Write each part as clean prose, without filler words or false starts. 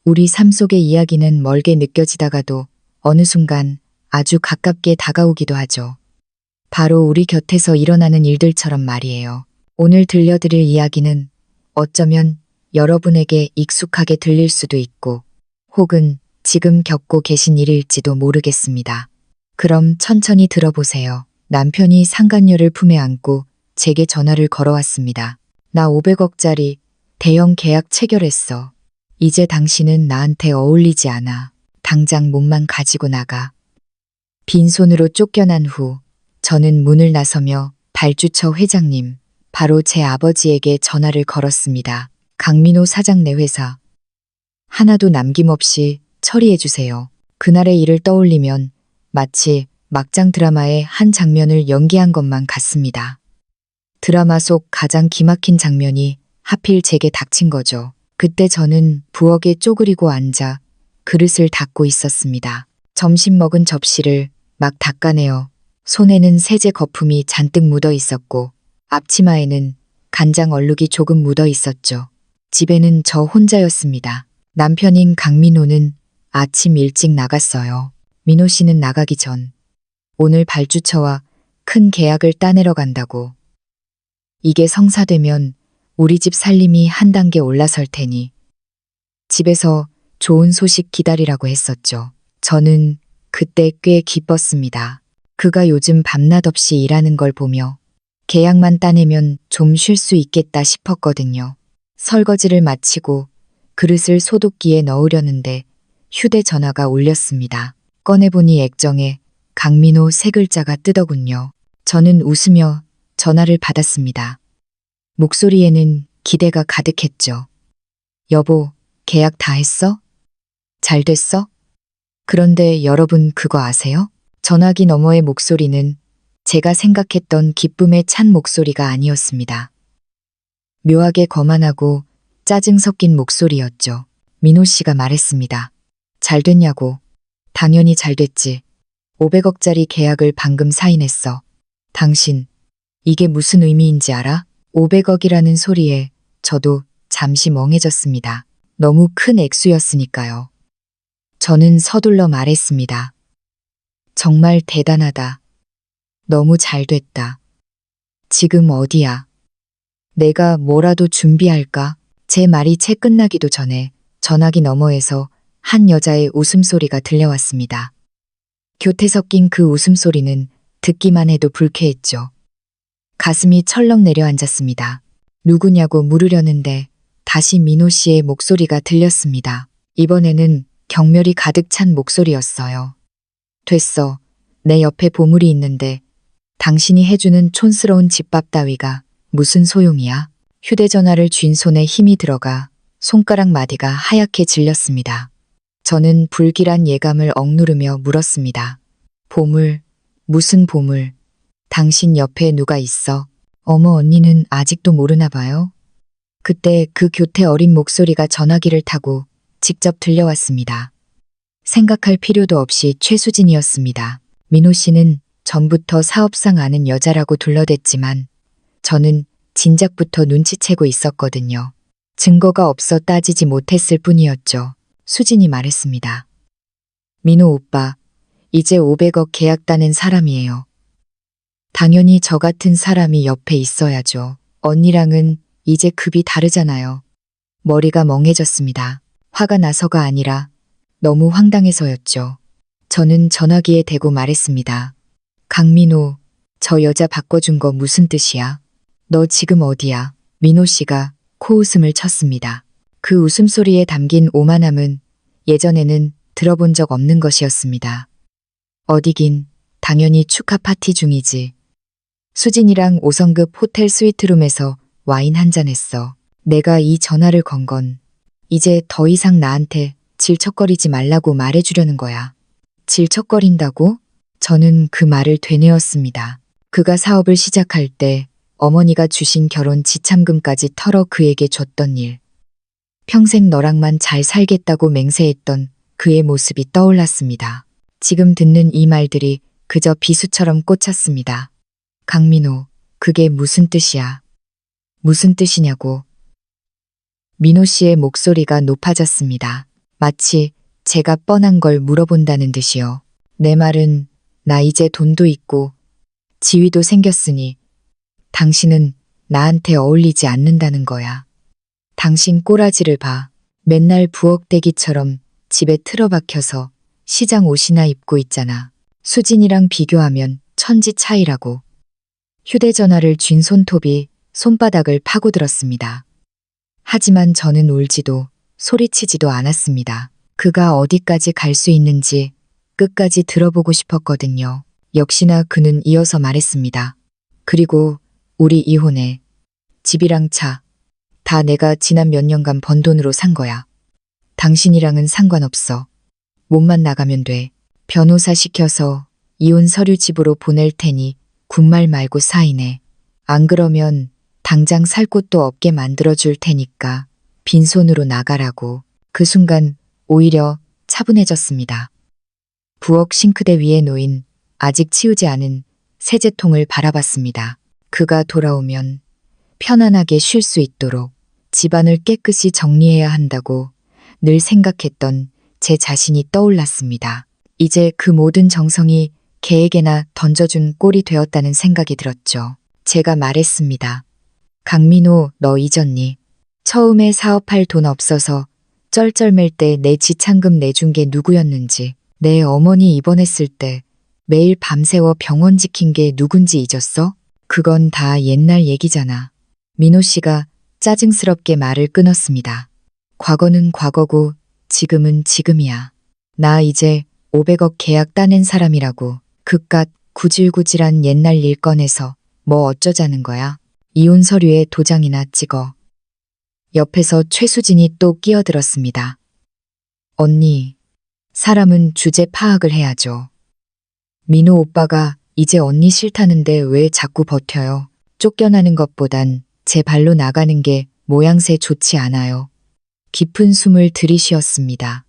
우리 삶 속의 이야기는 멀게 느껴지다가도 어느 순간 아주 가깝게 다가오기도 하죠. 바로 우리 곁에서 일어나는 일들처럼 말이에요. 오늘 들려드릴 이야기는 어쩌면 여러분에게 익숙하게 들릴 수도 있고 혹은 지금 겪고 계신 일일지도 모르겠습니다. 그럼 천천히 들어보세요. 남편이 상간녀를 품에 안고 제게 전화를 걸어왔습니다. 나 500억짜리 대형 계약 체결했어. 이제 당신은 나한테 어울리지 않아. 당장 몸만 가지고 나가. 빈손으로 쫓겨난 후 저는 문을 나서며 발주처 회장님, 바로 제 아버지에게 전화를 걸었습니다. 강민호 사장네 회사. 하나도 남김없이 처리해주세요. 그날의 일을 떠올리면 마치 막장 드라마의 한 장면을 연기한 것만 같습니다. 드라마 속 가장 기막힌 장면이 하필 제게 닥친 거죠. 그때 저는 부엌에 쪼그리고 앉아 그릇을 닦고 있었습니다. 점심 먹은 접시를 막 닦아내어 손에는 세제 거품이 잔뜩 묻어 있었고 앞치마에는 간장 얼룩이 조금 묻어 있었죠. 집에는 저 혼자였습니다. 남편인 강민호는 아침 일찍 나갔어요. 민호 씨는 나가기 전 오늘 발주처와 큰 계약을 따내러 간다고. 이게 성사되면 우리 집 살림이 한 단계 올라설 테니 집에서 좋은 소식 기다리라고 했었죠. 저는 그때 꽤 기뻤습니다. 그가 요즘 밤낮 없이 일하는 걸 보며 계약만 따내면 좀 쉴 수 있겠다 싶었거든요. 설거지를 마치고 그릇을 소독기에 넣으려는데 휴대전화가 울렸습니다. 꺼내보니 액정에 강민호 세 글자가 뜨더군요. 저는 웃으며 전화를 받았습니다. 목소리에는 기대가 가득했죠. 여보, 계약 다 했어? 잘 됐어? 그런데 여러분 그거 아세요? 전화기 너머의 목소리는 제가 생각했던 기쁨에 찬 목소리가 아니었습니다. 묘하게 거만하고 짜증 섞인 목소리였죠. 민호 씨가 말했습니다. 잘 됐냐고. 당연히 잘 됐지. 500억짜리 계약을 방금 사인했어. 당신, 이게 무슨 의미인지 알아? 500억이라는 소리에 저도 잠시 멍해졌습니다. 너무 큰 액수였으니까요. 저는 서둘러 말했습니다. 정말 대단하다. 너무 잘 됐다. 지금 어디야? 내가 뭐라도 준비할까? 제 말이 채 끝나기도 전에 전화기 너머에서 한 여자의 웃음소리가 들려왔습니다. 교태 섞인 그 웃음소리는 듣기만 해도 불쾌했죠. 가슴이 철렁 내려앉았습니다. 누구냐고 물으려는데 다시 민호 씨의 목소리가 들렸습니다. 이번에는 경멸이 가득 찬 목소리였어요. 됐어. 내 옆에 보물이 있는데 당신이 해주는 촌스러운 집밥 따위가 무슨 소용이야? 휴대전화를 쥔 손에 힘이 들어가 손가락 마디가 하얗게 질렸습니다. 저는 불길한 예감을 억누르며 물었습니다. 보물, 무슨 보물? 당신 옆에 누가 있어? 어머, 언니는 아직도 모르나 봐요. 그때 그 교태 어린 목소리가 전화기를 타고 직접 들려왔습니다. 생각할 필요도 없이 최수진이었습니다. 민호 씨는 전부터 사업상 아는 여자라고 둘러댔지만 저는 진작부터 눈치채고 있었거든요. 증거가 없어 따지지 못했을 뿐이었죠. 수진이 말했습니다. 민호 오빠, 이제 500억 계약 따낸 사람이에요. 당연히 저 같은 사람이 옆에 있어야죠. 언니랑은 이제 급이 다르잖아요. 머리가 멍해졌습니다. 화가 나서가 아니라 너무 황당해서였죠. 저는 전화기에 대고 말했습니다. 강민호, 저 여자 바꿔준 거 무슨 뜻이야? 너 지금 어디야? 민호 씨가 코웃음을 쳤습니다. 그 웃음소리에 담긴 오만함은 예전에는 들어본 적 없는 것이었습니다. 어디긴 당연히 축하 파티 중이지. 수진이랑 5성급 호텔 스위트룸에서 와인 한잔 했어. 내가 이 전화를 건 건 이제 더 이상 나한테 질척거리지 말라고 말해주려는 거야. 질척거린다고? 저는 그 말을 되뇌었습니다. 그가 사업을 시작할 때 어머니가 주신 결혼 지참금까지 털어 그에게 줬던 일. 평생 너랑만 잘 살겠다고 맹세했던 그의 모습이 떠올랐습니다. 지금 듣는 이 말들이 그저 비수처럼 꽂혔습니다. 강민호, 그게 무슨 뜻이야? 무슨 뜻이냐고. 민호 씨의 목소리가 높아졌습니다. 마치 제가 뻔한 걸 물어본다는 듯이요. 내 말은 나 이제 돈도 있고 지위도 생겼으니 당신은 나한테 어울리지 않는다는 거야. 당신 꼬라지를 봐. 맨날 부엌대기처럼 집에 틀어박혀서 시장 옷이나 입고 있잖아. 수진이랑 비교하면 천지 차이라고. 휴대전화를 쥔 손톱이 손바닥을 파고들었습니다. 하지만 저는 울지도 소리치지도 않았습니다. 그가 어디까지 갈 수 있는지 끝까지 들어보고 싶었거든요. 역시나 그는 이어서 말했습니다. 그리고 우리 이혼해. 집이랑 차. 다 내가 지난 몇 년간 번 돈으로 산 거야. 당신이랑은 상관없어. 몸만 나가면 돼. 변호사 시켜서 이혼 서류 집으로 보낼 테니 군말 말고 사인해. 안 그러면 당장 살 곳도 없게 만들어줄 테니까 빈손으로 나가라고. 그 순간 오히려 차분해졌습니다. 부엌 싱크대 위에 놓인 아직 치우지 않은 세제통을 바라봤습니다. 그가 돌아오면 편안하게 쉴 수 있도록 집안을 깨끗이 정리해야 한다고 늘 생각했던 제 자신이 떠올랐습니다. 이제 그 모든 정성이 개에게나 던져준 꼴이 되었다는 생각이 들었죠. 제가 말했습니다. 강민호, 너 잊었니? 처음에 사업할 돈 없어서 쩔쩔맬 때 내 지참금 내준 게 누구였는지, 내 어머니 입원했을 때 매일 밤새워 병원 지킨 게 누군지 잊었어? 그건 다 옛날 얘기잖아. 민호 씨가 짜증스럽게 말을 끊었습니다. 과거는 과거고 지금은 지금이야. 나 이제 500억 계약 따낸 사람이라고. 그깟 구질구질한 옛날 일 꺼내서 뭐 어쩌자는 거야. 이혼 서류에 도장이나 찍어. 옆에서 최수진이 또 끼어들었습니다. 언니, 사람은 주제 파악을 해야죠. 민호 오빠가 이제 언니 싫다는데 왜 자꾸 버텨요? 쫓겨나는 것보단 제 발로 나가는 게 모양새 좋지 않아요. 깊은 숨을 들이쉬었습니다.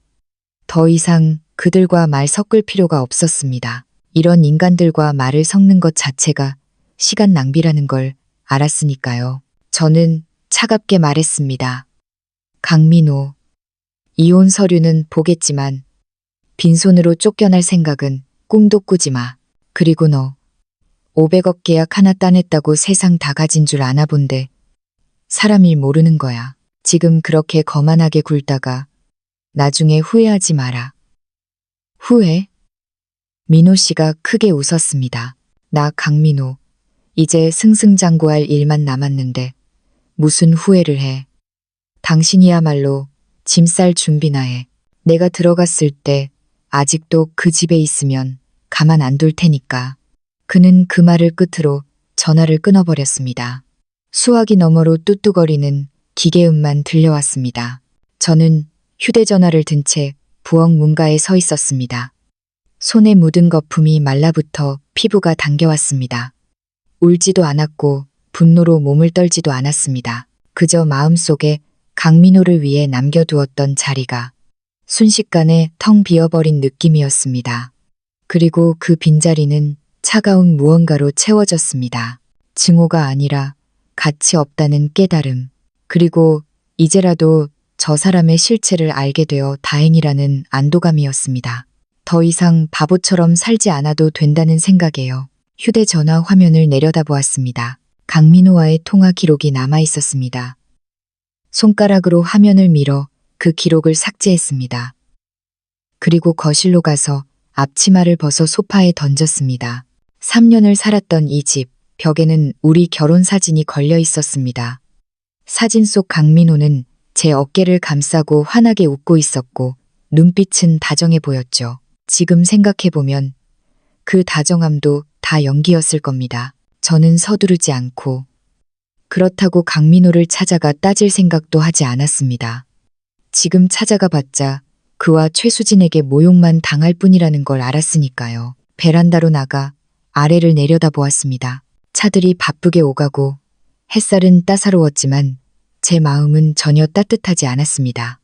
더 이상 그들과 말 섞을 필요가 없었습니다. 이런 인간들과 말을 섞는 것 자체가 시간 낭비라는 걸 알았으니까요. 저는 차갑게 말했습니다. 강민호, 이혼 서류는 보겠지만 빈손으로 쫓겨날 생각은 꿈도 꾸지 마. 그리고 너 500억 계약 하나 따냈다고 세상 다 가진 줄 아나 본데 사람이 모르는 거야. 지금 그렇게 거만하게 굴다가 나중에 후회하지 마라. 후회? 민호 씨가 크게 웃었습니다. 나 강민호, 이제 승승장구할 일만 남았는데 무슨 후회를 해. 당신이야말로 짐 쌀 준비나 해. 내가 들어갔을 때 아직도 그 집에 있으면 가만 안 둘 테니까. 그는 그 말을 끝으로 전화를 끊어버렸습니다. 수화기 너머로 뚜뚜거리는 기계음만 들려왔습니다. 저는 휴대전화를 든 채 부엌 문가에 서 있었습니다. 손에 묻은 거품이 말라붙어 피부가 당겨왔습니다. 울지도 않았고 분노로 몸을 떨지도 않았습니다. 그저 마음속에 강민호를 위해 남겨두었던 자리가 순식간에 텅 비어버린 느낌이었습니다. 그리고 그 빈자리는 차가운 무언가로 채워졌습니다. 증오가 아니라 가치 없다는 깨달음, 그리고 이제라도 저 사람의 실체를 알게 되어 다행이라는 안도감이었습니다. 더 이상 바보처럼 살지 않아도 된다는 생각에요. 휴대전화 화면을 내려다보았습니다. 강민호와의 통화 기록이 남아 있었습니다. 손가락으로 화면을 밀어 그 기록을 삭제했습니다. 그리고 거실로 가서 앞치마를 벗어 소파에 던졌습니다. 3년을 살았던 이 집, 벽에는 우리 결혼 사진이 걸려 있었습니다. 사진 속 강민호는 제 어깨를 감싸고 환하게 웃고 있었고 눈빛은 다정해 보였죠. 지금 생각해보면 그 다정함도 다 연기였을 겁니다. 저는 서두르지 않고 그렇다고 강민호를 찾아가 따질 생각도 하지 않았습니다. 지금 찾아가 봤자 그와 최수진에게 모욕만 당할 뿐이라는 걸 알았으니까요. 베란다로 나가 아래를 내려다보았습니다. 차들이 바쁘게 오가고 햇살은 따사로웠지만 제 마음은 전혀 따뜻하지 않았습니다.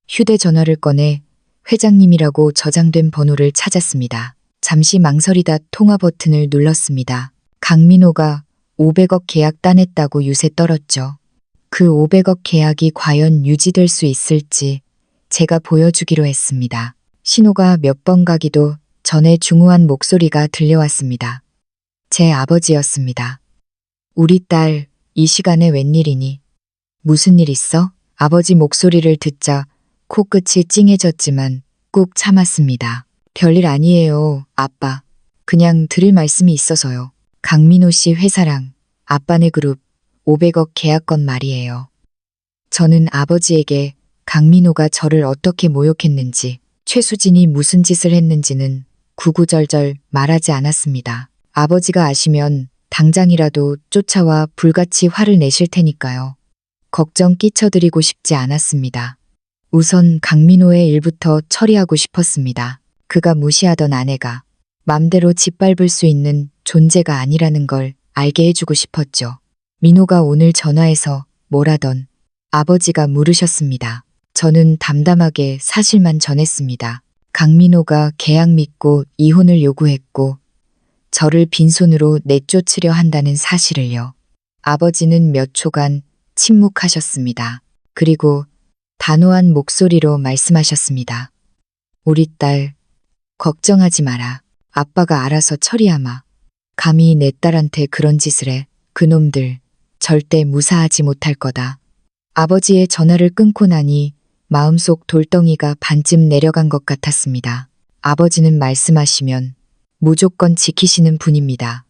휴대전화를 꺼내 회장님이라고 저장된 번호를 찾았습니다. 잠시 망설이다 통화 버튼을 눌렀습니다. 강민호가 500억 계약 따냈다고 유세 떨었죠. 그 500억 계약이 과연 유지될 수 있을지 제가 보여주기로 했습니다. 신호가 몇 번 가기도 전에 중후한 목소리가 들려왔습니다. 제 아버지였습니다. 우리 딸, 이 시간에 웬일이니? 무슨 일 있어? 아버지 목소리를 듣자 코끝이 찡해졌지만 꾹 참았습니다. 별일 아니에요, 아빠. 그냥 드릴 말씀이 있어서요. 강민호 씨 회사랑 아빠네 그룹 500억 계약건 말이에요. 저는 아버지에게 강민호가 저를 어떻게 모욕했는지, 최수진이 무슨 짓을 했는지는 구구절절 말하지 않았습니다. 아버지가 아시면 당장이라도 쫓아와 불같이 화를 내실 테니까요. 걱정 끼쳐드리고 싶지 않았습니다. 우선 강민호의 일부터 처리하고 싶었습니다. 그가 무시하던 아내가 맘대로 짓밟을 수 있는 존재가 아니라는 걸 알게 해주고 싶었죠. 민호가 오늘 전화해서 뭐라던 아버지가 물으셨습니다. 저는 담담하게 사실만 전했습니다. 강민호가 계약 믿고 이혼을 요구했고 저를 빈손으로 내쫓으려 한다는 사실을요. 아버지는 몇 초간 침묵하셨습니다. 그리고 단호한 목소리로 말씀하셨습니다. 우리 딸, 걱정하지 마라. 아빠가 알아서 처리하마. 감히 내 딸한테 그런 짓을 해. 그놈들 절대 무사하지 못할 거다. 아버지의 전화를 끊고 나니 마음속 돌덩이가 반쯤 내려간 것 같았습니다. 아버지는 말씀하시면 무조건 지키시는 분입니다.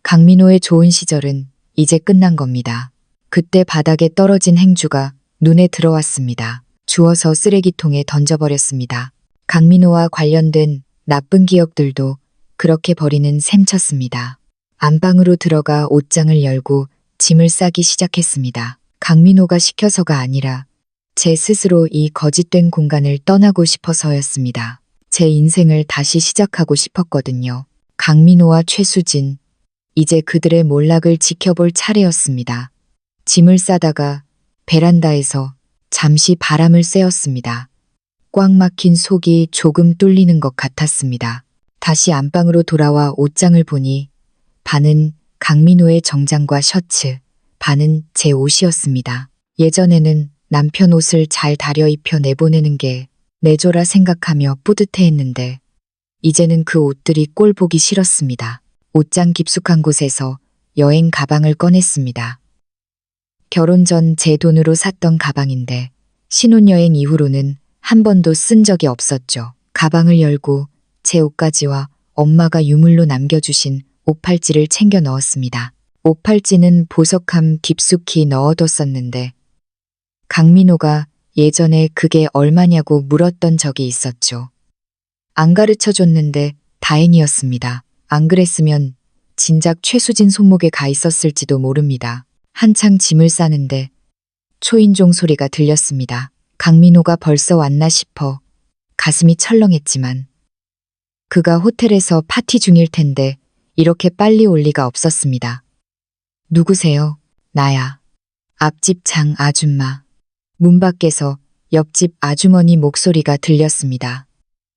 강민호의 좋은 시절은 이제 끝난 겁니다. 그때 바닥에 떨어진 행주가 눈에 들어왔습니다. 주워서 쓰레기통에 던져버렸습니다. 강민호와 관련된 나쁜 기억들도 그렇게 버리는 셈쳤습니다. 안방으로 들어가 옷장을 열고 짐을 싸기 시작했습니다. 강민호가 시켜서가 아니라 제 스스로 이 거짓된 공간을 떠나고 싶어서였습니다. 제 인생을 다시 시작하고 싶었거든요. 강민호와 최수진, 이제 그들의 몰락을 지켜볼 차례였습니다. 짐을 싸다가 베란다에서 잠시 바람을 쐬었습니다. 꽉 막힌 속이 조금 뚫리는 것 같았습니다. 다시 안방으로 돌아와 옷장을 보니 반은 강민호의 정장과 셔츠, 반은 제 옷이었습니다. 예전에는 남편 옷을 잘 다려 입혀 내보내는 게 내조라 생각하며 뿌듯해했는데 이제는 그 옷들이 꼴 보기 싫었습니다. 옷장 깊숙한 곳에서 여행 가방을 꺼냈습니다. 결혼 전 제 돈으로 샀던 가방인데 신혼여행 이후로는 한 번도 쓴 적이 없었죠. 가방을 열고 제 옷가지와 엄마가 유물로 남겨주신 옷팔찌를 챙겨 넣었습니다. 옷팔찌는 보석함 깊숙이 넣어뒀었는데 강민호가 예전에 그게 얼마냐고 물었던 적이 있었죠. 안 가르쳐줬는데 다행이었습니다. 안 그랬으면 진작 최수진 손목에 가 있었을지도 모릅니다. 한창 짐을 싸는데 초인종 소리가 들렸습니다. 강민호가 벌써 왔나 싶어 가슴이 철렁했지만 그가 호텔에서 파티 중일 텐데 이렇게 빨리 올 리가 없었습니다. 누구세요? 나야. 앞집 장 아줌마. 문 밖에서 옆집 아주머니 목소리가 들렸습니다.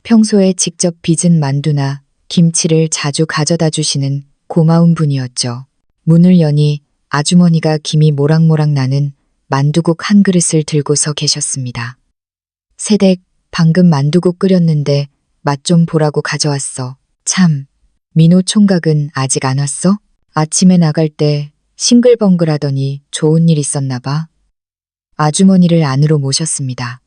평소에 직접 빚은 만두나 김치를 자주 가져다 주시는 고마운 분이었죠. 문을 여니 아주머니가 김이 모락모락 나는 만두국 한 그릇을 들고서 계셨습니다. 새댁, 방금 만두국 끓였는데 맛 좀 보라고 가져왔어. 참, 민호 총각은 아직 안 왔어? 아침에 나갈 때 싱글벙글하더니 좋은 일 있었나 봐. 아주머니를 안으로 모셨습니다.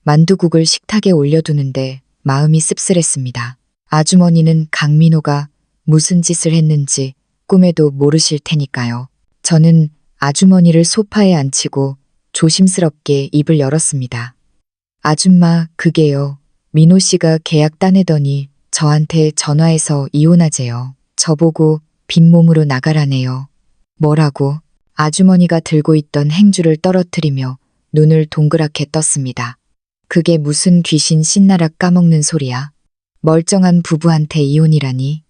만두국을 식탁에 올려두는데 마음이 씁쓸했습니다. 아주머니는 강민호가 무슨 짓을 했는지 꿈에도 모르실 테니까요. 저는 아주머니를 소파에 앉히고 조심스럽게 입을 열었습니다. 아줌마, 그게요. 민호 씨가 계약 따내더니 저한테 전화해서 이혼하재요. 저보고 빈몸으로 나가라네요. 뭐라고? 아주머니가 들고 있던 행주를 떨어뜨리며 눈을 동그랗게 떴습니다. 그게 무슨 귀신 신나락 까먹는 소리야. 멀쩡한 부부한테 이혼이라니.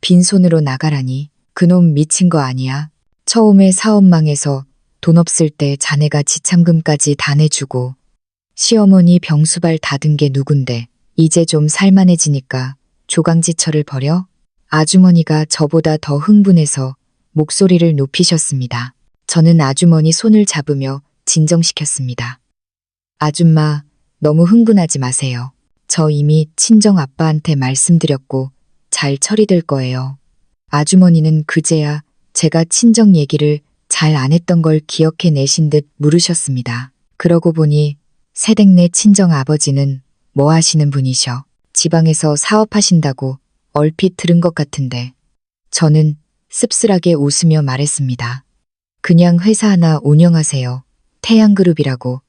빈손으로 나가라니. 그놈 미친 거 아니야. 처음에 사업 망해서 돈 없을 때 자네가 지참금까지 다 내주고 시어머니 병수발 닫은 게 누군데 이제 좀 살만해지니까 조강지처를 버려? 아주머니가 저보다 더 흥분해서 목소리를 높이셨습니다. 저는 아주머니 손을 잡으며 진정시켰습니다. 아줌마, 너무 흥분하지 마세요. 저 이미 친정 아빠한테 말씀드렸고 잘 처리될 거예요. 아주머니는 그제야 제가 친정 얘기를 잘 안 했던 걸 기억해 내신 듯 물으셨습니다. 그러고 보니 새댁네 친정 아버지는 뭐 하시는 분이셔? 지방에서 사업하신다고 얼핏 들은 것 같은데. 저는 씁쓸하게 웃으며 말했습니다. 그냥 회사 하나 운영하세요. 태양그룹이라고.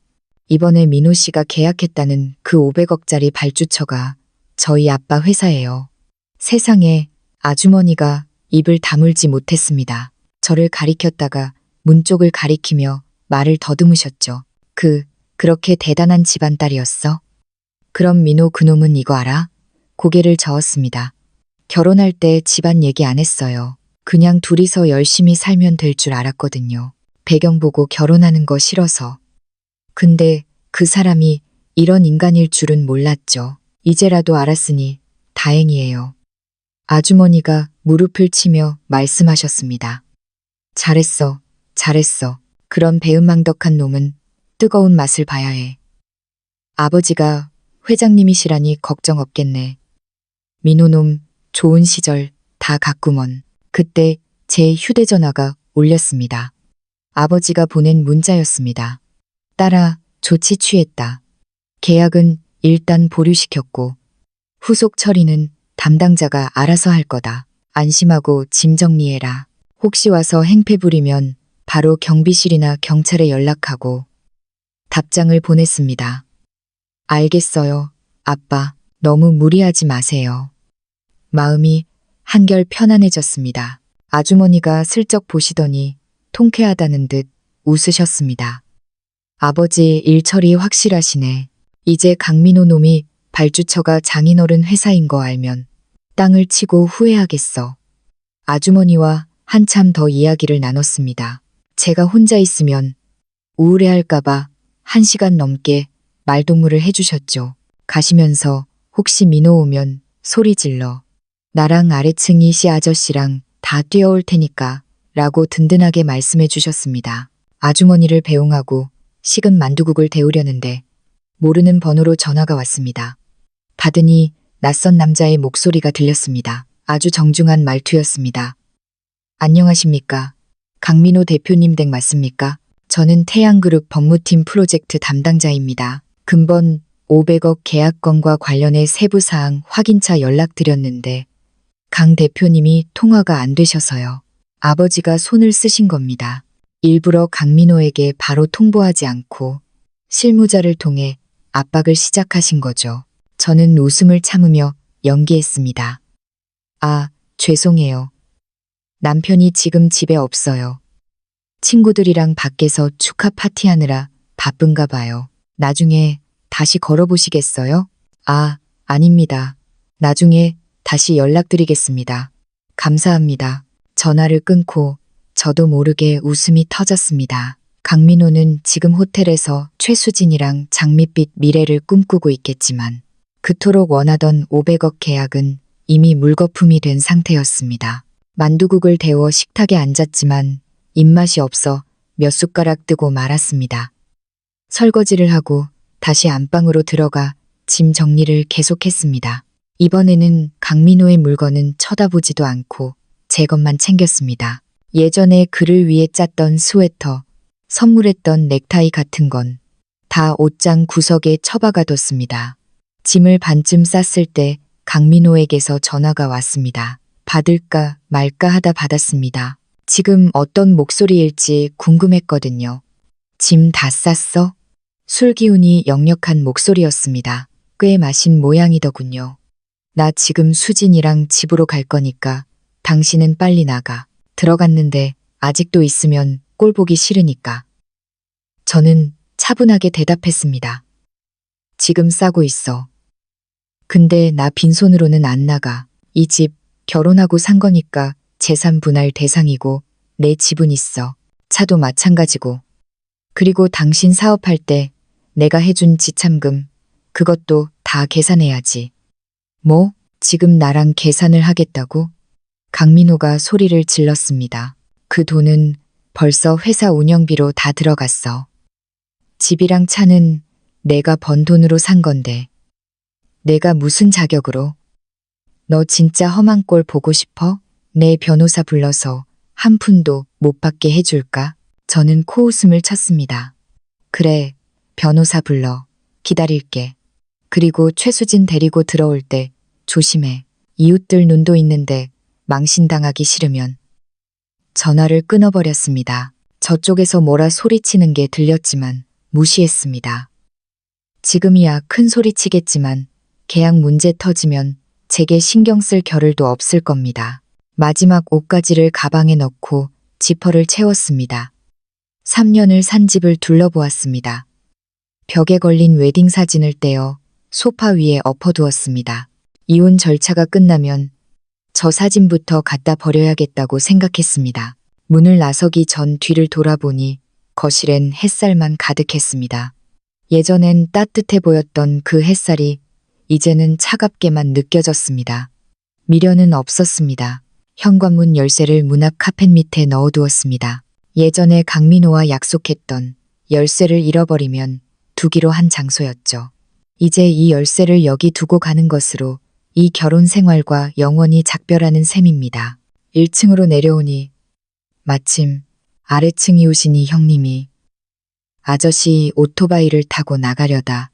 이번에 민호 씨가 계약했다는 그 500억짜리 발주처가 저희 아빠 회사예요. 세상에, 아주머니가 입을 다물지 못했습니다. 저를 가리켰다가 문 쪽을 가리키며 말을 더듬으셨죠. 그렇게 대단한 집안 딸이었어? 그럼 민호 그놈은 이거 알아? 고개를 저었습니다. 결혼할 때 집안 얘기 안 했어요. 그냥 둘이서 열심히 살면 될 줄 알았거든요. 배경 보고 결혼하는 거 싫어서. 근데 그 사람이 이런 인간일 줄은 몰랐죠. 이제라도 알았으니 다행이에요. 아주머니가 무릎을 치며 말씀하셨습니다. 잘했어, 잘했어. 그런 배은망덕한 놈은 뜨거운 맛을 봐야 해. 아버지가 회장님이시라니 걱정 없겠네. 민호놈 좋은 시절 다 갔구먼. 그때 제 휴대전화가 울렸습니다. 아버지가 보낸 문자였습니다. 딸아, 조치 취했다. 계약은 일단 보류시켰고 후속 처리는 담당자가 알아서 할 거다. 안심하고 짐 정리해라. 혹시 와서 행패 부리면 바로 경비실이나 경찰에 연락하고. 답장을 보냈습니다. 알겠어요, 아빠. 너무 무리하지 마세요. 마음이 한결 편안해졌습니다. 아주머니가 슬쩍 보시더니 통쾌하다는 듯 웃으셨습니다. 아버지 일처리 확실하시네. 이제 강민호 놈이 발주처가 장인어른 회사인 거 알면 땅을 치고 후회하겠어. 아주머니와 한참 더 이야기를 나눴습니다. 제가 혼자 있으면 우울해할까봐 1시간 넘게 말동무를 해주셨죠. 가시면서 혹시 민호 오면 소리 질러. 나랑 아래층 이씨 아저씨랑 다 뛰어올 테니까 라고 든든하게 말씀해 주셨습니다. 아주머니를 배웅하고 식은 만두국을 데우려는데 모르는 번호로 전화가 왔습니다. 받으니 낯선 남자의 목소리가 들렸습니다. 아주 정중한 말투였습니다. 안녕하십니까? 강민호 대표님 댁 맞습니까? 저는 태양그룹 법무팀 프로젝트 담당자입니다. 금번 500억 계약건과 관련해 세부사항 확인차 연락드렸는데 강 대표님이 통화가 안 되셔서요. 아버지가 손을 쓰신 겁니다. 일부러 강민호에게 바로 통보하지 않고 실무자를 통해 압박을 시작하신 거죠. 저는 웃음을 참으며 연기했습니다. 아, 죄송해요. 남편이 지금 집에 없어요. 친구들이랑 밖에서 축하 파티하느라 바쁜가 봐요. 나중에 다시 걸어보시겠어요? 아, 아닙니다. 나중에 다시 연락드리겠습니다. 감사합니다. 전화를 끊고 저도 모르게 웃음이 터졌습니다. 강민호는 지금 호텔에서 최수진이랑 장밋빛 미래를 꿈꾸고 있겠지만 그토록 원하던 500억 계약은 이미 물거품이 된 상태였습니다. 만두국을 데워 식탁에 앉았지만 입맛이 없어 몇 숟가락 뜨고 말았습니다. 설거지를 하고 다시 안방으로 들어가 짐 정리를 계속했습니다. 이번에는 강민호의 물건은 쳐다보지도 않고 제 것만 챙겼습니다. 예전에 그를 위해 짰던 스웨터, 선물했던 넥타이 같은 건 다 옷장 구석에 처박아뒀습니다. 짐을 반쯤 쌌을 때 강민호에게서 전화가 왔습니다. 받을까 말까 하다 받았습니다. 지금 어떤 목소리일지 궁금했거든요. 짐 다 쌌어? 술 기운이 역력한 목소리였습니다. 꽤 마신 모양이더군요. 나 지금 수진이랑 집으로 갈 거니까 당신은 빨리 나가. 들어갔는데 아직도 있으면 꼴 보기 싫으니까. 저는 차분하게 대답했습니다. 지금 싸고 있어. 근데 나 빈손으로는 안 나가. 이 집 결혼하고 산 거니까 재산 분할 대상이고 내 집은 있어. 차도 마찬가지고. 그리고 당신 사업할 때 내가 해준 지참금 그것도 다 계산해야지. 뭐? 지금 나랑 계산을 하겠다고? 강민호가 소리를 질렀습니다. 그 돈은 벌써 회사 운영비로 다 들어갔어. 집이랑 차는 내가 번 돈으로 산 건데. 내가 무슨 자격으로? 너 진짜 험한 꼴 보고 싶어? 내 변호사 불러서 한 푼도 못 받게 해줄까? 저는 코웃음을 쳤습니다. 그래, 변호사 불러. 기다릴게. 그리고 최수진 데리고 들어올 때 조심해. 이웃들 눈도 있는데 망신당하기 싫으면. 전화를 끊어버렸습니다. 저쪽에서 뭐라 소리치는 게 들렸지만 무시했습니다. 지금이야 큰 소리 치겠지만 계약 문제 터지면 제게 신경 쓸 겨를도 없을 겁니다. 마지막 옷가지를 가방에 넣고 지퍼를 채웠습니다. 3년을 산 집을 둘러보았습니다. 벽에 걸린 웨딩 사진을 떼어 소파 위에 엎어두었습니다. 이혼 절차가 끝나면 저 사진부터 갖다 버려야겠다고 생각했습니다. 문을 나서기 전 뒤를 돌아보니 거실엔 햇살만 가득했습니다. 예전엔 따뜻해 보였던 그 햇살이 이제는 차갑게만 느껴졌습니다. 미련은 없었습니다. 현관문 열쇠를 문 앞 카펫 밑에 넣어두었습니다. 예전에 강민호와 약속했던 열쇠를 잃어버리면 두기로 한 장소였죠. 이제 이 열쇠를 여기 두고 가는 것으로 이 결혼 생활과 영원히 작별하는 셈입니다. 1층으로 내려오니 마침 아래층 이웃이니 형님이 아저씨 오토바이를 타고 나가려다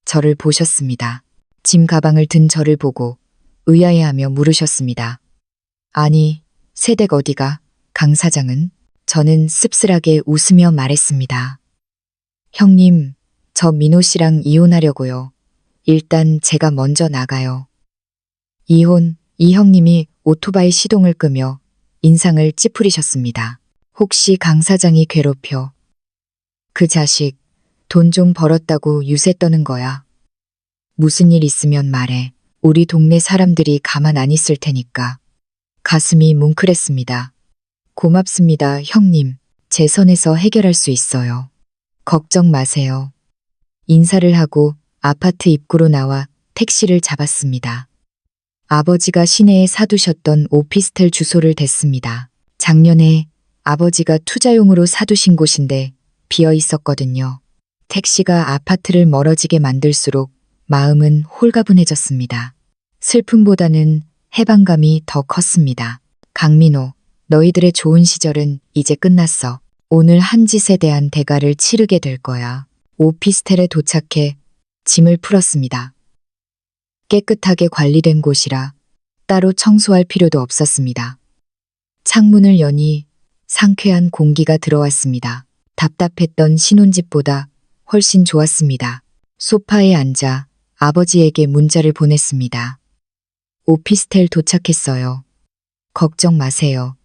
저를 보셨습니다. 짐 가방을 든 저를 보고 의아해하며 물으셨습니다. 아니, 새댁 어디가? 강 사장은? 저는 씁쓸하게 웃으며 말했습니다. 형님, 저 민호 씨랑 이혼하려고요. 일단 제가 먼저 나가요. 이혼, 이 형님이 오토바이 시동을 끄며 인상을 찌푸리셨습니다. 혹시 강 사장이 괴롭혀? 그 자식, 돈 좀 벌었다고 유세 떠는 거야. 무슨 일 있으면 말해. 우리 동네 사람들이 가만 안 있을 테니까. 가슴이 뭉클했습니다. 고맙습니다, 형님. 제 선에서 해결할 수 있어요. 걱정 마세요. 인사를 하고 아파트 입구로 나와 택시를 잡았습니다. 아버지가 시내에 사두셨던 오피스텔 주소를 댔습니다. 작년에 아버지가 투자용으로 사두신 곳인데 비어 있었거든요. 택시가 아파트를 멀어지게 만들수록 마음은 홀가분해졌습니다. 슬픔보다는 해방감이 더 컸습니다. 강민호, 너희들의 좋은 시절은 이제 끝났어. 오늘 한 짓에 대한 대가를 치르게 될 거야. 오피스텔에 도착해 짐을 풀었습니다. 깨끗하게 관리된 곳이라 따로 청소할 필요도 없었습니다. 창문을 여니 상쾌한 공기가 들어왔습니다. 답답했던 신혼집보다 훨씬 좋았습니다. 소파에 앉아 아버지에게 문자를 보냈습니다. 오피스텔 도착했어요. 걱정 마세요.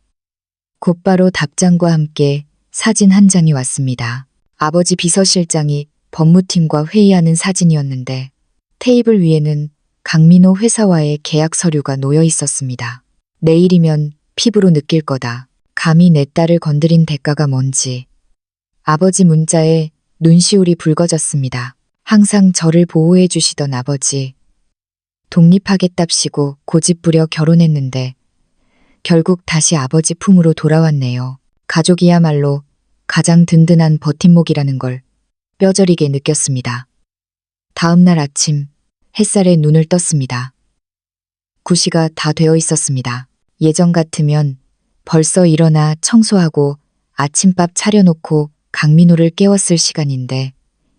곧바로 답장과 함께 사진 한 장이 왔습니다. 아버지 비서실장이 법무팀과 회의하는 사진이었는데 테이블 위에는 강민호 회사와의 계약 서류가 놓여 있었습니다. 내일이면 피부로 느낄 거다. 감히 내 딸을 건드린 대가가 뭔지. 아버지 문자에 눈시울이 붉어졌습니다. 항상 저를 보호해 주시던 아버지. 독립하겠답시고 고집부려 결혼했는데 결국 다시 아버지 품으로 돌아왔네요. 가족이야말로 가장 든든한 버팀목이라는 걸 뼈저리게 느꼈습니다. 다음 날 아침 햇살에 눈을 떴습니다. 9시가 다 되어 있었습니다. 예전 같으면 벌써 일어나 청소하고 아침밥 차려놓고 강민호를 깨웠을 시간인데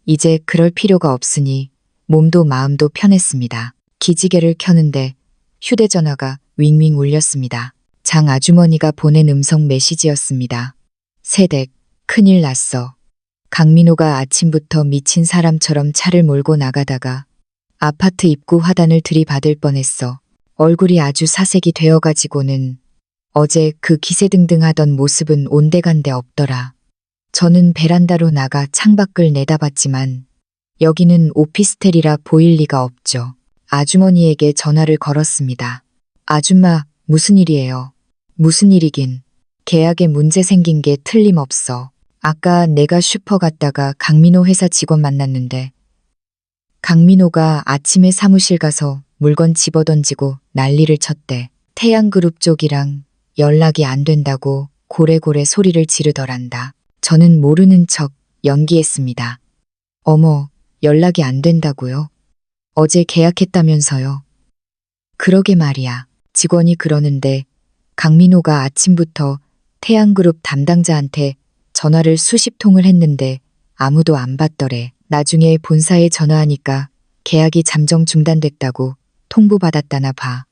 이제 그럴 필요가 없으니 몸도 마음도 편했습니다. 기지개를 켜는데 휴대전화가 윙윙 울렸습니다. 장 아주머니가 보낸 음성 메시지였습니다. 새댁, 큰일 났어. 강민호가 아침부터 미친 사람처럼 차를 몰고 나가다가 아파트 입구 화단을 들이받을 뻔했어. 얼굴이 아주 사색이 되어가지고는 어제 그 기세등등하던 모습은 온데간데 없더라. 저는 베란다로 나가 창밖을 내다봤지만 여기는 오피스텔이라 보일 리가 없죠. 아주머니에게 전화를 걸었습니다. 아줌마, 무슨 일이에요? 무슨 일이긴. 계약에 문제 생긴 게 틀림없어. 아까 내가 슈퍼 갔다가 강민호 회사 직원 만났는데 강민호가 아침에 사무실 가서 물건 집어던지고 난리를 쳤대. 태양그룹 쪽이랑 연락이 안 된다고 고래고래 소리를 지르더란다. 저는 모르는 척 연기했습니다. 어머, 연락이 안 된다고요? 어제 계약했다면서요. 그러게 말이야. 직원이 그러는데 강민호가 아침부터 태양그룹 담당자한테 전화를 수십 통을 했는데 아무도 안 받더래. 나중에 본사에 전화하니까 계약이 잠정 중단됐다고 통보받았다나 봐.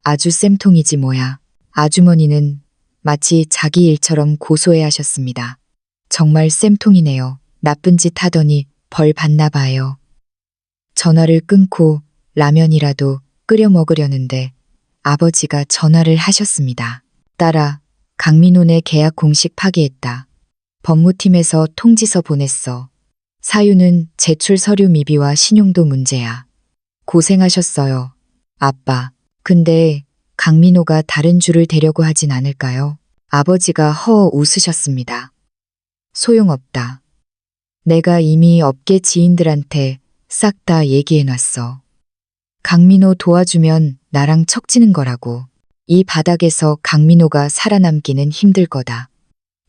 아주 쌤통이지 뭐야. 아주머니는 마치 자기 일처럼 고소해 하셨습니다. 정말 쌤통이네요. 나쁜 짓 하더니 벌 받나 봐요. 전화를 끊고 라면이라도 끓여 먹으려는데 아버지가 전화를 하셨습니다. 딸아, 강민호네 계약 공식 파기했다. 법무팀에서 통지서 보냈어. 사유는 제출 서류 미비와 신용도 문제야. 고생하셨어요. 아빠. 근데 강민호가 다른 주를 데려고 하진 않을까요? 아버지가 허 웃으셨습니다. 소용없다. 내가 이미 업계 지인들한테 싹 다 얘기해놨어. 강민호 도와주면 나랑 척지는 거라고. 이 바닥에서 강민호가 살아남기는 힘들 거다.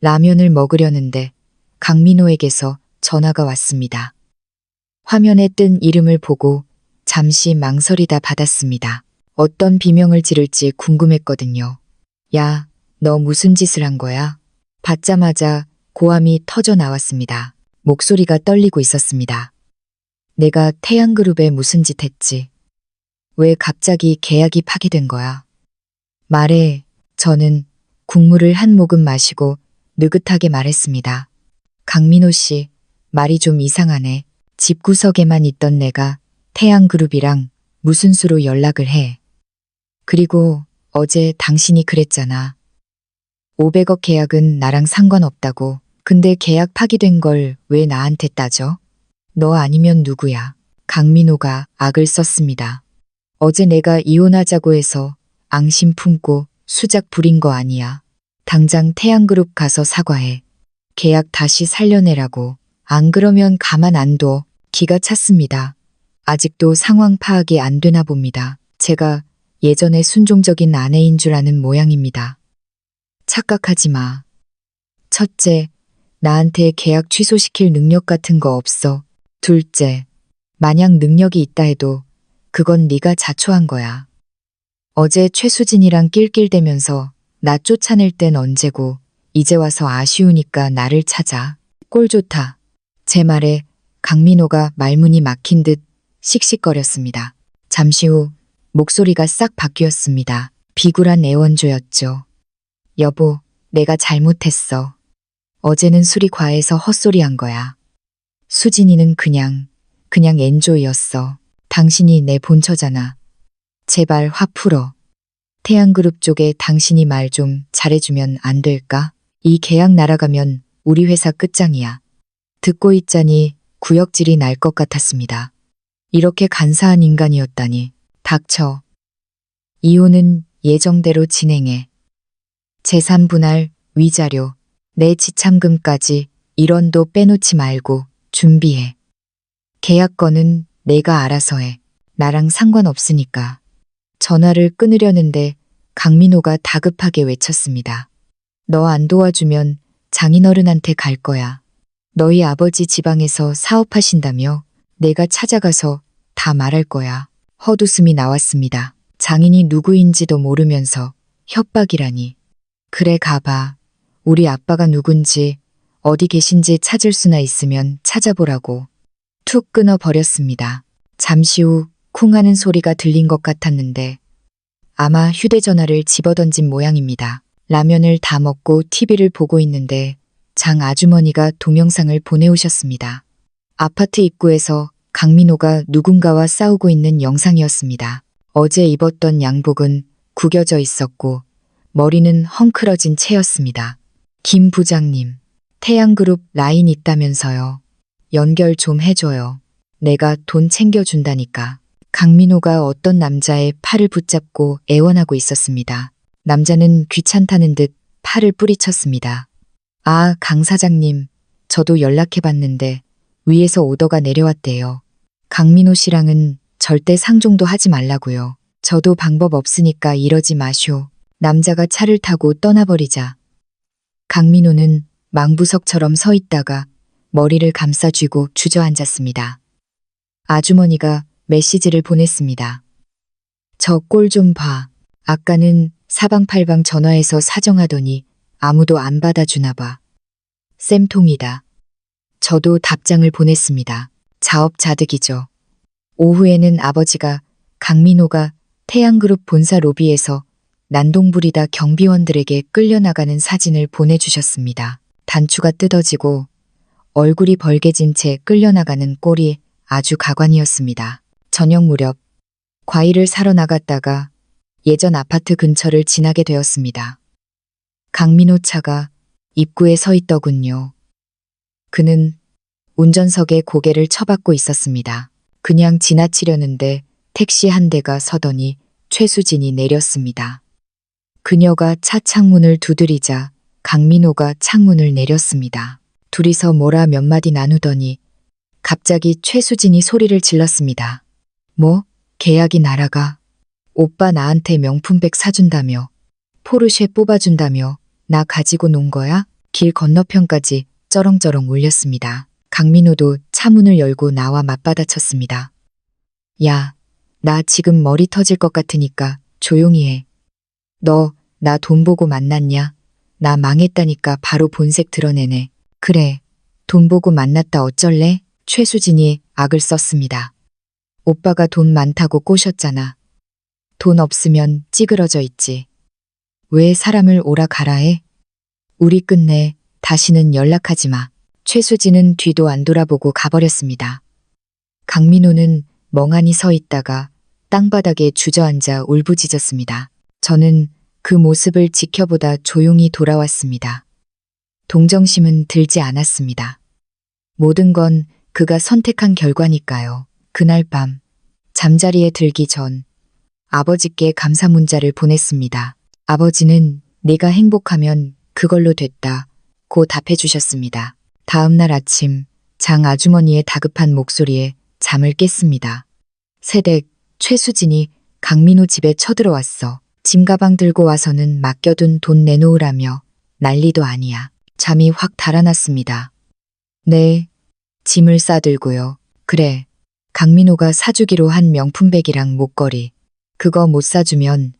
라면을 먹으려는데 강민호에게서 전화가 왔습니다. 화면에 뜬 이름을 보고 잠시 망설이다 받았습니다. 어떤 비명을 지를지 궁금했거든요. 야, 너 무슨 짓을 한 거야? 받자마자 고함이 터져 나왔습니다. 목소리가 떨리고 있었습니다. 내가 태양그룹에 무슨 짓 했지? 왜 갑자기 계약이 파기된 거야? 말해. 저는 국물을 한 모금 마시고 느긋하게 말했습니다. 강민호 씨, 말이 좀 이상하네. 집구석에만 있던 내가 태양그룹이랑 무슨 수로 연락을 해. 그리고 어제 당신이 그랬잖아. 500억 계약은 나랑 상관없다고. 근데 계약 파기된 걸 왜 나한테 따져? 너 아니면 누구야? 강민호가 악을 썼습니다. 어제 내가 이혼하자고 해서 앙심 품고 수작 부린 거 아니야. 당장 태양그룹 가서 사과해. 계약 다시 살려내라고. 안 그러면 가만 안 둬. 기가 찼습니다. 아직도 상황 파악이 안 되나 봅니다. 제가 예전에 순종적인 아내인 줄 아는 모양입니다. 착각하지 마. 첫째, 나한테 계약 취소시킬 능력 같은 거 없어. 둘째, 만약 능력이 있다 해도 그건 네가 자초한 거야. 어제 최수진이랑 낄낄대면서 나 쫓아낼 땐 언제고 이제 와서 아쉬우니까 나를 찾아. 꼴 좋다. 제 말에 강민호가 말문이 막힌 듯 씩씩거렸습니다. 잠시 후 목소리가 싹 바뀌었습니다. 비굴한 애원조였죠. 여보, 내가 잘못했어. 어제는 술이 과해서 헛소리한 거야. 수진이는 그냥 엔조이였어. 당신이 내 본처잖아. 제발 화 풀어. 태양그룹 쪽에 당신이 말 좀 잘해주면 안 될까? 이 계약 날아가면 우리 회사 끝장이야. 듣고 있자니 구역질이 날 것 같았습니다. 이렇게 간사한 인간이었다니. 닥쳐. 이혼은 예정대로 진행해. 재산 분할, 위자료, 내 지참금까지 1원도 빼놓지 말고 준비해. 계약건은 내가 알아서 해. 나랑 상관없으니까. 전화를 끊으려는데 강민호가 다급하게 외쳤습니다. 너 안 도와주면 장인어른한테 갈 거야. 너희 아버지 지방에서 사업하신다며 내가 찾아가서 다 말할 거야. 헛웃음이 나왔습니다. 장인이 누구인지도 모르면서 협박이라니. 그래 가봐. 우리 아빠가 누군지 어디 계신지 찾을 수나 있으면 찾아보라고. 툭 끊어버렸습니다. 잠시 후 쿵 하는 소리가 들린 것 같았는데 아마 휴대전화를 집어던진 모양입니다. 라면을 다 먹고 TV를 보고 있는데 장 아주머니가 동영상을 보내오셨습니다. 아파트 입구에서 강민호가 누군가와 싸우고 있는 영상이었습니다. 어제 입었던 양복은 구겨져 있었고 머리는 헝클어진 채였습니다. 김 부장님, 태양그룹 라인 있다면서요. 연결 좀 해줘요. 내가 돈 챙겨준다니까. 강민호가 어떤 남자의 팔을 붙잡고 애원하고 있었습니다. 남자는 귀찮다는 듯 팔을 뿌리쳤습니다. 아, 강 사장님, 저도 연락해봤는데 위에서 오더가 내려왔대요. 강민호 씨랑은 절대 상종도 하지 말라고요. 저도 방법 없으니까 이러지 마쇼. 남자가 차를 타고 떠나버리자 강민호는 망부석처럼 서 있다가 머리를 감싸 쥐고 주저앉았습니다. 아주머니가 메시지를 보냈습니다. 저 꼴 좀 봐. 아까는 사방팔방 전화해서 사정하더니 아무도 안 받아주나 봐. 쌤통이다. 저도 답장을 보냈습니다. 자업자득이죠. 오후에는 아버지가 강민호가 태양그룹 본사 로비에서 난동부리다 경비원들에게 끌려나가는 사진을 보내주셨습니다. 단추가 뜯어지고 얼굴이 벌개진 채 끌려나가는 꼴이 아주 가관이었습니다. 저녁 무렵 과일을 사러 나갔다가 예전 아파트 근처를 지나게 되었습니다. 강민호 차가 입구에 서 있더군요. 그는 운전석에 고개를 처박고 있었습니다. 그냥 지나치려는데 택시 한 대가 서더니 최수진이 내렸습니다. 그녀가 차 창문을 두드리자 강민호가 창문을 내렸습니다. 둘이서 뭐라 몇 마디 나누더니 갑자기 최수진이 소리를 질렀습니다. 뭐? 계약이 날아가. 오빠 나한테 명품백 사준다며. 포르쉐 뽑아준다며. 나 가지고 논 거야? 길 건너편까지 쩌렁쩌렁 울렸습니다. 강민호도 차문을 열고 나와 맞받아쳤습니다. 야, 나 지금 머리 터질 것 같으니까 조용히 해. 너 나 돈 보고 만났냐? 나 망했다니까 바로 본색 드러내네. 그래, 돈 보고 만났다 어쩔래? 최수진이 악을 썼습니다. 오빠가 돈 많다고 꼬셨잖아. 돈 없으면 찌그러져 있지. 왜 사람을 오라 가라 해? 우리 끝내. 다시는 연락하지 마. 최수진은 뒤도 안 돌아보고 가버렸습니다. 강민호는 멍하니 서 있다가 땅바닥에 주저앉아 울부짖었습니다. 저는 그 모습을 지켜보다 조용히 돌아왔습니다. 동정심은 들지 않았습니다. 모든 건 그가 선택한 결과니까요. 그날 밤 잠자리에 들기 전 아버지께 감사 문자를 보냈습니다. 아버지는 네가 행복하면 그걸로 됐다 고 답해 주셨습니다. 다음 날 아침 장 아주머니의 다급한 목소리에 잠을 깼습니다. 새댁 최수진이 강민호 집에 쳐들어왔어. 짐가방 들고 와서는 맡겨둔 돈 내놓으라며 난리도 아니야. 잠이 확 달아났습니다. 네, 짐을 싸들고요. 그래, 강민호가 사주기로 한 명품백이랑 목걸이. 그거 못 사주면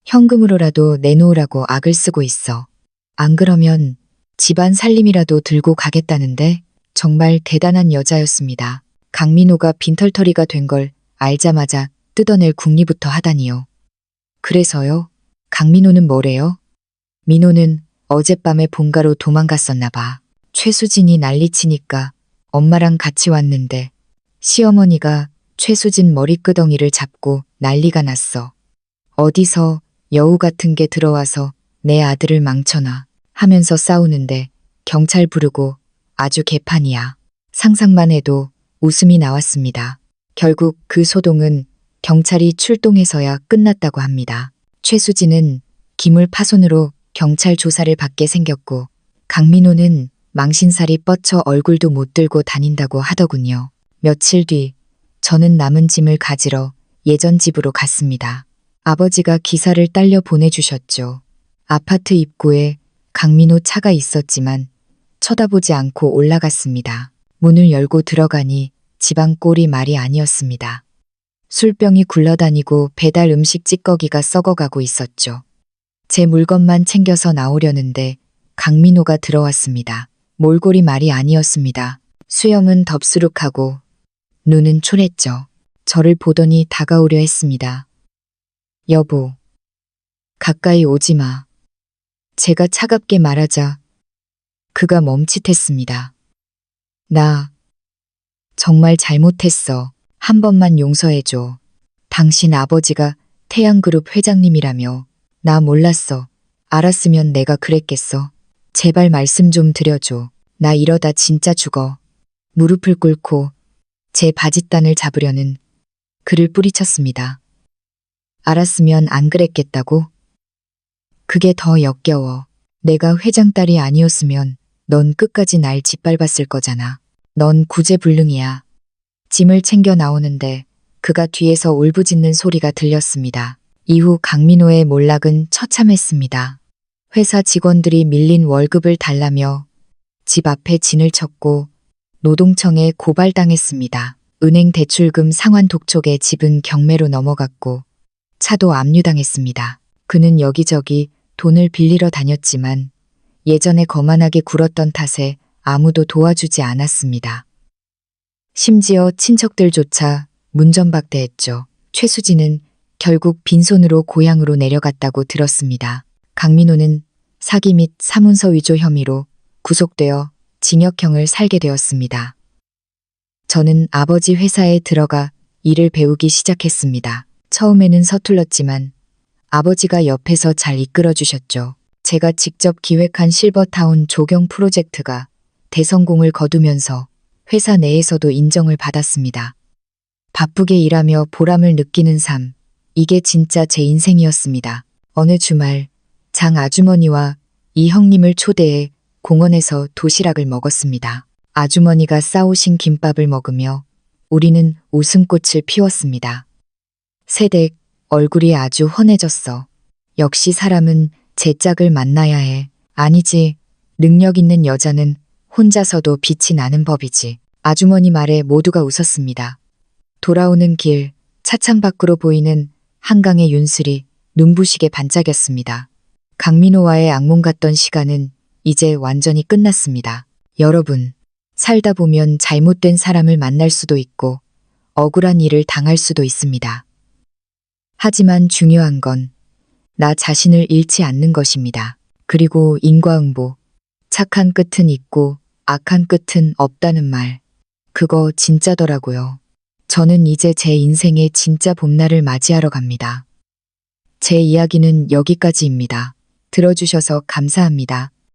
현금으로라도 내놓으라고 악을 쓰고 있어. 안 그러면 집안 살림이라도 들고 가겠다는데 정말 대단한 여자였습니다. 강민호가 빈털터리가 된 걸 알자마자 뜯어낼 궁리부터 하다니요. 그래서요? 강민호는 뭐래요? 민호는 어젯밤에 본가로 도망갔었나 봐. 최수진이 난리치니까 엄마랑 같이 왔는데 시어머니가 최수진 머리끄덩이를 잡고 난리가 났어. 어디서 여우 같은 게 들어와서 내 아들을 망쳐놔 하면서 싸우는데 경찰 부르고 아주 개판이야. 상상만 해도 웃음이 나왔습니다. 결국 그 소동은 경찰이 출동해서야 끝났다고 합니다. 최수진은 기물 파손으로 경찰 조사를 받게 생겼고 강민호는 망신살이 뻗쳐 얼굴도 못 들고 다닌다고 하더군요. 며칠 뒤 저는 남은 짐을 가지러 예전 집으로 갔습니다. 아버지가 기사를 딸려 보내주셨죠. 아파트 입구에 강민호 차가 있었지만 쳐다보지 않고 올라갔습니다. 문을 열고 들어가니 집안 꼴이 말이 아니었습니다. 술병이 굴러다니고 배달 음식 찌꺼기가 썩어가고 있었죠. 제 물건만 챙겨서 나오려는데 강민호가 들어왔습니다. 몰골이 말이 아니었습니다. 수염은 덥수룩하고 눈은 초랬죠. 저를 보더니 다가오려 했습니다. 여보, 가까이 오지 마. 제가 차갑게 말하자 그가 멈칫했습니다. 나 정말 잘못했어. 한 번만 용서해줘. 당신 아버지가 태양그룹 회장님이라며. 나 몰랐어. 알았으면 내가 그랬겠어. 제발 말씀 좀 드려줘. 나 이러다 진짜 죽어. 무릎을 꿇고 제 바짓단을 잡으려는 그를 뿌리쳤습니다. 알았으면 안 그랬겠다고? 그게 더 역겨워. 내가 회장 딸이 아니었으면 넌 끝까지 날 짓밟았을 거잖아. 넌 구제불능이야. 짐을 챙겨 나오는데 그가 뒤에서 울부짖는 소리가 들렸습니다. 이후 강민호의 몰락은 처참했습니다. 회사 직원들이 밀린 월급을 달라며 집 앞에 진을 쳤고 노동청에 고발당했습니다. 은행 대출금 상환 독촉에 집은 경매로 넘어갔고 차도 압류당했습니다. 그는 여기저기 돈을 빌리러 다녔지만 예전에 거만하게 굴었던 탓에 아무도 도와주지 않았습니다. 심지어 친척들조차 문전박대했죠. 최수진은 결국 빈손으로 고향으로 내려갔다고 들었습니다. 강민호는 사기 및 사문서 위조 혐의로 구속되어 징역형을 살게 되었습니다. 저는 아버지 회사에 들어가 일을 배우기 시작했습니다. 처음에는 서툴렀지만 아버지가 옆에서 잘 이끌어 주셨죠. 제가 직접 기획한 실버타운 조경 프로젝트가 대성공을 거두면서 회사 내에서도 인정을 받았습니다. 바쁘게 일하며 보람을 느끼는 삶, 이게 진짜 제 인생이었습니다. 어느 주말 장 아주머니와 이 형님을 초대해 공원에서 도시락을 먹었습니다. 아주머니가 싸오신 김밥을 먹으며 우리는 웃음꽃을 피웠습니다. 새댁 얼굴이 아주 환해졌어. 역시 사람은 제 짝을 만나야 해. 아니지, 능력 있는 여자는 혼자서도 빛이 나는 법이지. 아주머니 말에 모두가 웃었습니다. 돌아오는 길, 차창 밖으로 보이는 한강의 윤슬이 눈부시게 반짝였습니다. 강민호와의 악몽 같던 시간은 이제 완전히 끝났습니다. 여러분, 살다 보면 잘못된 사람을 만날 수도 있고 억울한 일을 당할 수도 있습니다. 하지만 중요한 건 나 자신을 잃지 않는 것입니다. 그리고 인과응보, 착한 끝은 있고 악한 끝은 없다는 말, 그거 진짜더라고요. 저는 이제 제 인생의 진짜 봄날을 맞이하러 갑니다. 제 이야기는 여기까지입니다. 들어주셔서 감사합니다.